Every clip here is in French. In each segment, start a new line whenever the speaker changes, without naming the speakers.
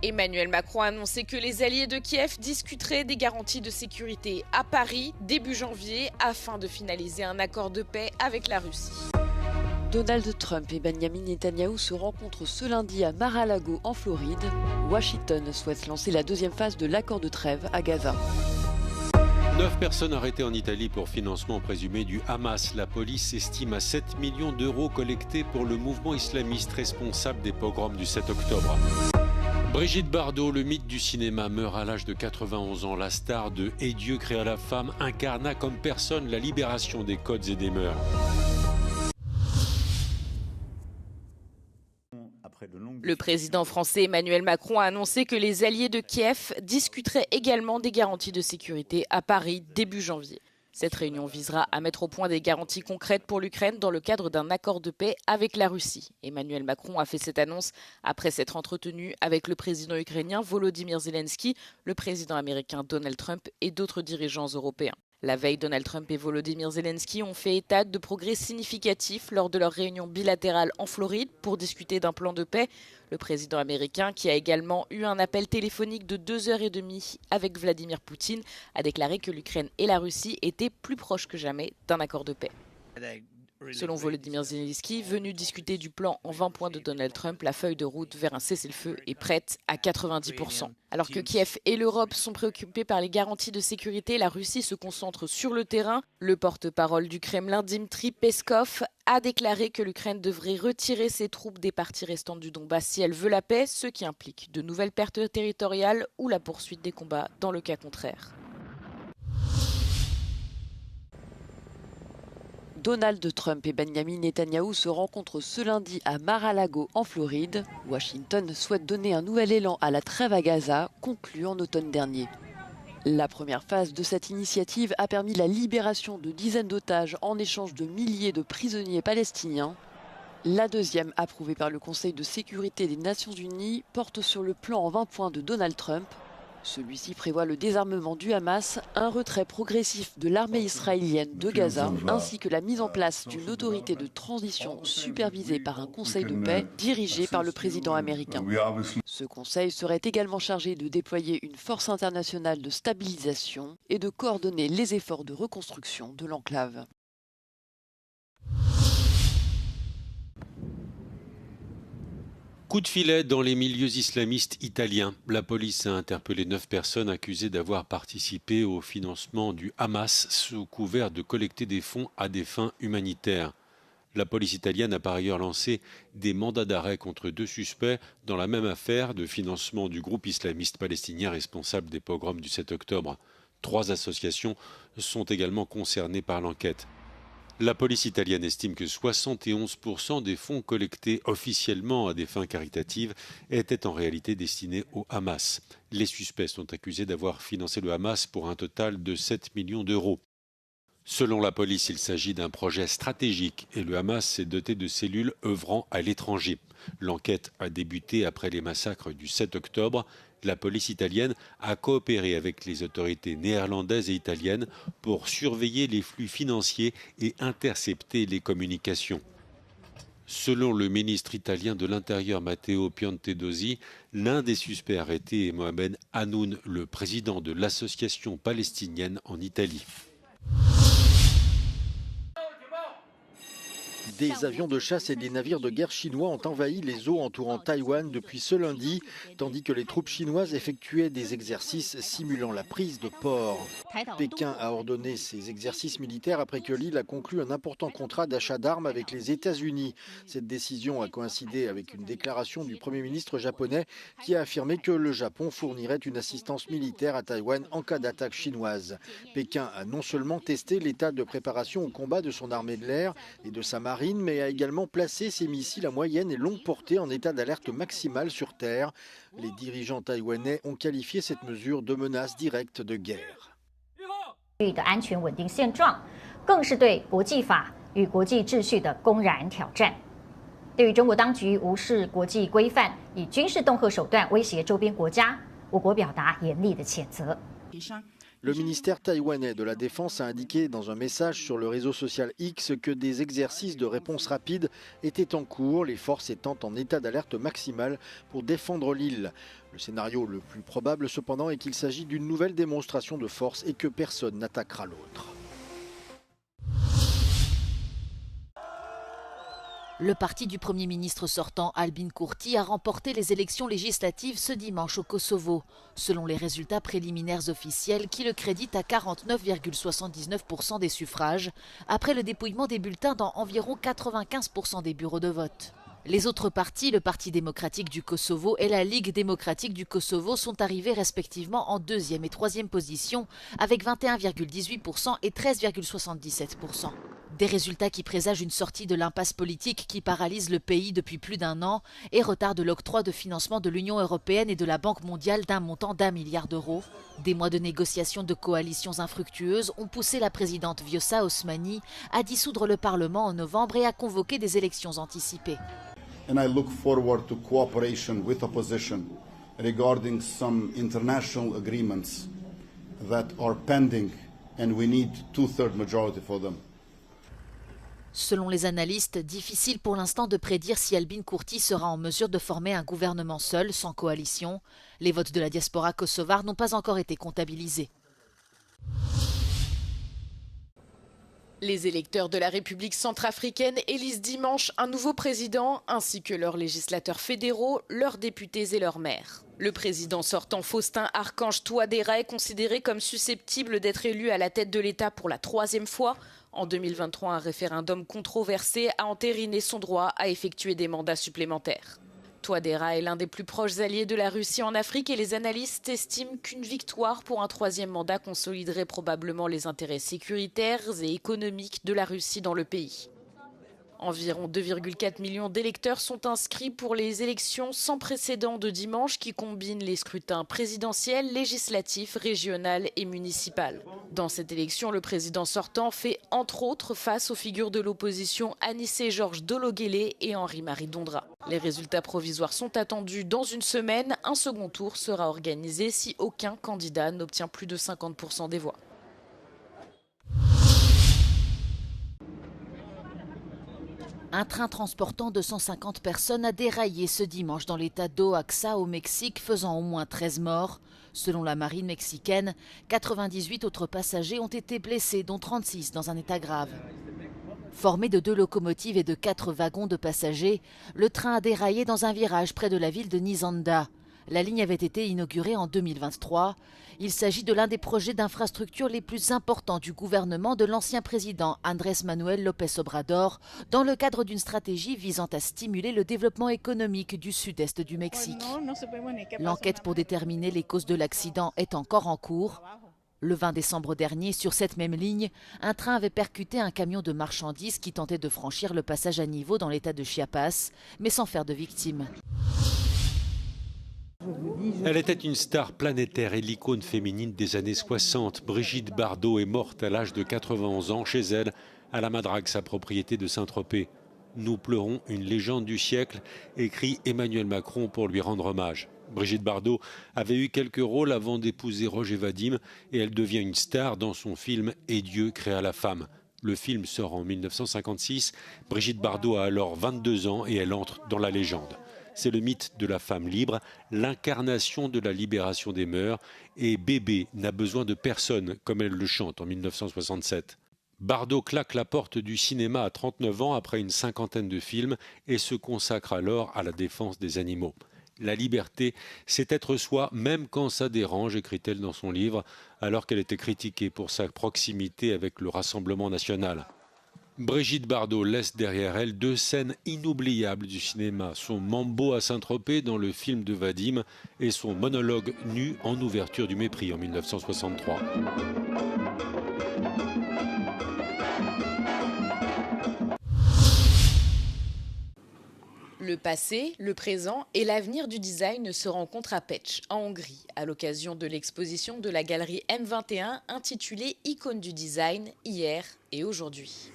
Emmanuel Macron a annoncé que les alliés de Kiev discuteraient des garanties de sécurité à Paris début janvier afin de finaliser un accord de paix avec la Russie.
Donald Trump et Benjamin Netanyahou se rencontrent ce lundi à Mar-a-Lago en Floride. Washington souhaite lancer la deuxième phase de l'accord de trêve à Gaza.
9 personnes arrêtées en Italie pour financement présumé du Hamas. La police estime à 7 millions d'euros collectés pour le mouvement islamiste responsable des pogroms du 7 octobre. Brigitte Bardot, le mythe du cinéma, meurt à l'âge de 91 ans. La star de Et Dieu créa la femme incarna comme personne la libération des codes et des mœurs.
Le président français Emmanuel Macron a annoncé que les alliés de Kiev discuteraient également des garanties de sécurité à Paris début janvier. Cette réunion visera à mettre au point des garanties concrètes pour l'Ukraine dans le cadre d'un accord de paix avec la Russie. Emmanuel Macron a fait cette annonce après s'être entretenu avec le président ukrainien Volodymyr Zelensky, le président américain Donald Trump et d'autres dirigeants européens. La veille, Donald Trump et Volodymyr Zelensky ont fait état de progrès significatifs lors de leur réunion bilatérale en Floride pour discuter d'un plan de paix. Le président américain, qui a également eu un appel téléphonique de 2h30 avec Vladimir Poutine, a déclaré que l'Ukraine et la Russie étaient plus proches que jamais d'un accord de paix. Selon Volodymyr Zelensky, venu discuter du plan en 20 points de Donald Trump, la feuille de route vers un cessez-le-feu est prête à 90%. Alors que Kiev et l'Europe sont préoccupés par les garanties de sécurité, la Russie se concentre sur le terrain. Le porte-parole du Kremlin, Dmitry Peskov, a déclaré que l'Ukraine devrait retirer ses troupes des parties restantes du Donbass si elle veut la paix, ce qui implique de nouvelles pertes territoriales ou la poursuite des combats dans le cas contraire.
Donald Trump et Benjamin Netanyahou se rencontrent ce lundi à Mar-a-Lago en Floride. Washington souhaite donner un nouvel élan à la trêve à Gaza, conclue en automne dernier. La première phase de cette initiative a permis la libération de dizaines d'otages en échange de milliers de prisonniers palestiniens. La deuxième, approuvée par le Conseil de sécurité des Nations Unies, porte sur le plan en 20 points de Donald Trump. Celui-ci prévoit le désarmement du Hamas, un retrait progressif de l'armée israélienne de Gaza, ainsi que la mise en place d'une autorité de transition supervisée par un conseil de paix dirigé par le président américain. Ce conseil serait également chargé de déployer une force internationale de stabilisation et de coordonner les efforts de reconstruction de l'enclave.
Coup de filet dans les milieux islamistes italiens. La police a interpellé 9 personnes accusées d'avoir participé au financement du Hamas sous couvert de collecter des fonds à des fins humanitaires. La police italienne a par ailleurs lancé des mandats d'arrêt contre 2 suspects dans la même affaire de financement du groupe islamiste palestinien responsable des pogroms du 7 octobre. 3 associations sont également concernées par l'enquête. La police italienne estime que 71% des fonds collectés officiellement à des fins caritatives étaient en réalité destinés au Hamas. Les suspects sont accusés d'avoir financé le Hamas pour un total de 7 millions d'euros. Selon la police, il s'agit d'un projet stratégique et le Hamas s'est doté de cellules œuvrant à l'étranger. L'enquête a débuté après les massacres du 7 octobre. La police italienne a coopéré avec les autorités néerlandaises et italiennes pour surveiller les flux financiers et intercepter les communications. Selon le ministre italien de l'Intérieur Matteo Piantedosi, l'un des suspects arrêtés est Mohamed Hanoun, le président de l'association palestinienne en Italie.
Des avions de chasse et des navires de guerre chinois ont envahi les eaux entourant Taïwan depuis ce lundi, tandis que les troupes chinoises effectuaient des exercices simulant la prise de port. Pékin a ordonné ces exercices militaires après que l'île a conclu un important contrat d'achat d'armes avec les États-Unis. Cette décision a coïncidé avec une déclaration du Premier ministre japonais qui a affirmé que le Japon fournirait une assistance militaire à Taïwan en cas d'attaque chinoise. Pékin a non seulement testé l'état de préparation au combat de son armée de l'air et de sa marine, mais a également placé ses missiles à moyenne et longue portée en état d'alerte maximale sur terre. Les dirigeants taïwanais ont qualifié cette mesure de menace directe de guerre.
的安全稳定现状，更是对国际法与国际秩序的公然挑战。对于中国当局无视国际规范，以军事恫吓手段威胁周边国家，我国表达严厉的谴责。
Le ministère taïwanais de la Défense a indiqué dans un message sur le réseau social X que des exercices de réponse rapide étaient en cours, les forces étant en état d'alerte maximale pour défendre l'île. Le scénario le plus probable cependant est qu'il s'agit d'une nouvelle démonstration de force et que personne n'attaquera l'autre.
Le parti du Premier ministre sortant Albin Kurti a remporté les élections législatives ce dimanche au Kosovo, selon les résultats préliminaires officiels qui le créditent à 49,79% des suffrages, après le dépouillement des bulletins dans environ 95% des bureaux de vote. Les autres partis, le Parti démocratique du Kosovo et la Ligue démocratique du Kosovo, sont arrivés respectivement en deuxième et troisième position avec 21,18% et 13,77%. Des résultats qui présagent une sortie de l'impasse politique qui paralyse le pays depuis plus d'un an et retardent l'octroi de financement de l'Union européenne et de la Banque mondiale d'un montant d'1 milliard d'euros. Des mois de négociations de coalitions infructueuses ont poussé la présidente Vjosa Osmani à dissoudre le Parlement en novembre et à convoquer des élections anticipées.
And I look forward to cooperation with opposition regarding some international agreements that are pending and we need two-thirds majority for them.
Selon les analystes, difficile pour l'instant de prédire si Albin Kurti sera en mesure de former un gouvernement seul, sans coalition. Les votes de la diaspora kosovare n'ont pas encore été comptabilisés.
Les électeurs de la République centrafricaine élisent dimanche un nouveau président, ainsi que leurs législateurs fédéraux, leurs députés et leurs maires. Le président sortant Faustin Archange Touadéra est considéré comme susceptible d'être élu à la tête de l'État pour la 3e fois. En 2023, un référendum controversé a entériné son droit à effectuer des mandats supplémentaires. Touadéra est l'un des plus proches alliés de la Russie en Afrique et les analystes estiment qu'une victoire pour un 3e mandat consoliderait probablement les intérêts sécuritaires et économiques de la Russie dans le pays. Environ 2,4 millions d'électeurs sont inscrits pour les élections sans précédent de dimanche qui combinent les scrutins présidentiels, législatifs, régional et municipal. Dans cette élection, le président sortant fait entre autres face aux figures de l'opposition Anissé Georges Dologuélé et Henri-Marie Dondra. Les résultats provisoires sont attendus dans une semaine. Un second tour sera organisé si aucun candidat n'obtient plus de 50% des voix.
Un train transportant 250 personnes a déraillé ce dimanche dans l'état d'Oaxaca au Mexique, faisant au moins 13 morts. Selon la marine mexicaine, 98 autres passagers ont été blessés, dont 36 dans un état grave. Formé de 2 locomotives et de 4 wagons de passagers, le train a déraillé dans un virage près de la ville de Nizanda. La ligne avait été inaugurée en 2023. Il s'agit de l'un des projets d'infrastructure les plus importants du gouvernement de l'ancien président Andrés Manuel López Obrador dans le cadre d'une stratégie visant à stimuler le développement économique du sud-est du Mexique. L'enquête pour déterminer les causes de l'accident est encore en cours. Le 20 décembre dernier, sur cette même ligne, un train avait percuté un camion de marchandises qui tentait de franchir le passage à niveau dans l'état de Chiapas, mais sans faire de victimes.
Elle était une star planétaire et l'icône féminine des années 60. Brigitte Bardot est morte à l'âge de 91 ans chez elle, à la Madrague, sa propriété de Saint-Tropez. Nous pleurons une légende du siècle, écrit Emmanuel Macron pour lui rendre hommage. Brigitte Bardot avait eu quelques rôles avant d'épouser Roger Vadim et elle devient une star dans son film « Et Dieu créa la femme ». Le film sort en 1956. Brigitte Bardot a alors 22 ans et elle entre dans la légende. C'est le mythe de la femme libre, l'incarnation de la libération des mœurs. Et bébé n'a besoin de personne, comme elle le chante en 1967. Bardot claque la porte du cinéma à 39 ans après une cinquantaine de films et se consacre alors à la défense des animaux. La liberté, c'est être soi, même quand ça dérange, écrit-elle dans son livre, alors qu'elle était critiquée pour sa proximité avec le Rassemblement national. Brigitte Bardot laisse derrière elle 2 scènes inoubliables du cinéma, son Mambo à Saint-Tropez dans le film de Vadim et son monologue nu en ouverture du Mépris en 1963.
Le passé, le présent et l'avenir du design se rencontrent à Pécs, en Hongrie, à l'occasion de l'exposition de la galerie M21 intitulée « Icônes du design, hier et aujourd'hui ».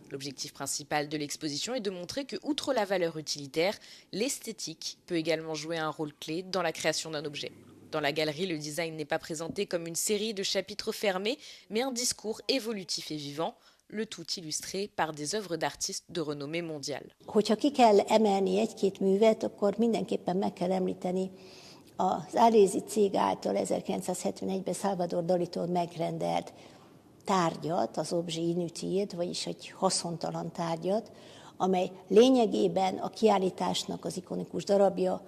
L'objectif principal de l'exposition est de montrer que, outre la valeur utilitaire, l'esthétique peut également jouer un rôle clé dans la création d'un objet. Dans la galerie, le design n'est pas présenté comme une série de chapitres fermés, mais un discours évolutif et vivant, le tout illustré par des œuvres d'artistes de renommée mondiale.
Hogyha ki kell emelni egy-két művet, akkor mindenképpen meg kell említeni az Arézi cég által 1971-ben Salvador Dalitól megrendelt tárgyat, az objet inutile, vagyis egy haszontalan tárgyat, amely lényegében a kiállításnak az ikonikus darabja.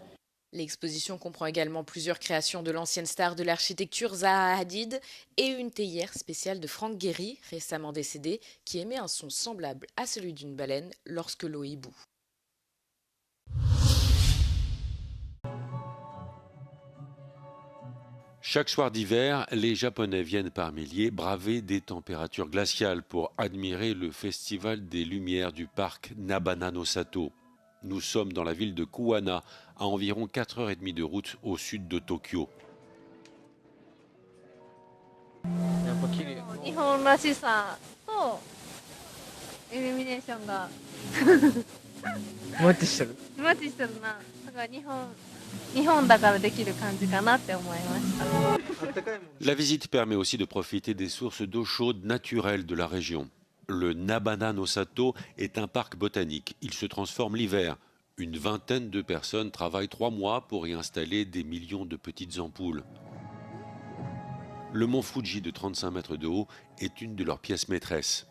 L'exposition comprend également plusieurs créations de l'ancienne star de l'architecture Zaha Hadid et une théière spéciale de Frank Gehry, récemment décédé, qui émet un son semblable à celui d'une baleine lorsque l'eau y bout.
Chaque soir d'hiver, les Japonais viennent par milliers braver des températures glaciales pour admirer le festival des Lumières du parc Nabana-no-Sato. Nous sommes dans la ville de Kuwana, à environ 4h30 de route au sud de Tokyo. La visite permet aussi de profiter des sources d'eau chaude naturelles de la région. Le Nabana-no-Sato est un parc botanique. Il se transforme l'hiver. Une vingtaine de personnes travaillent 3 mois pour y installer des millions de petites ampoules. Le mont Fuji de 35 mètres de haut est une de leurs pièces maîtresses.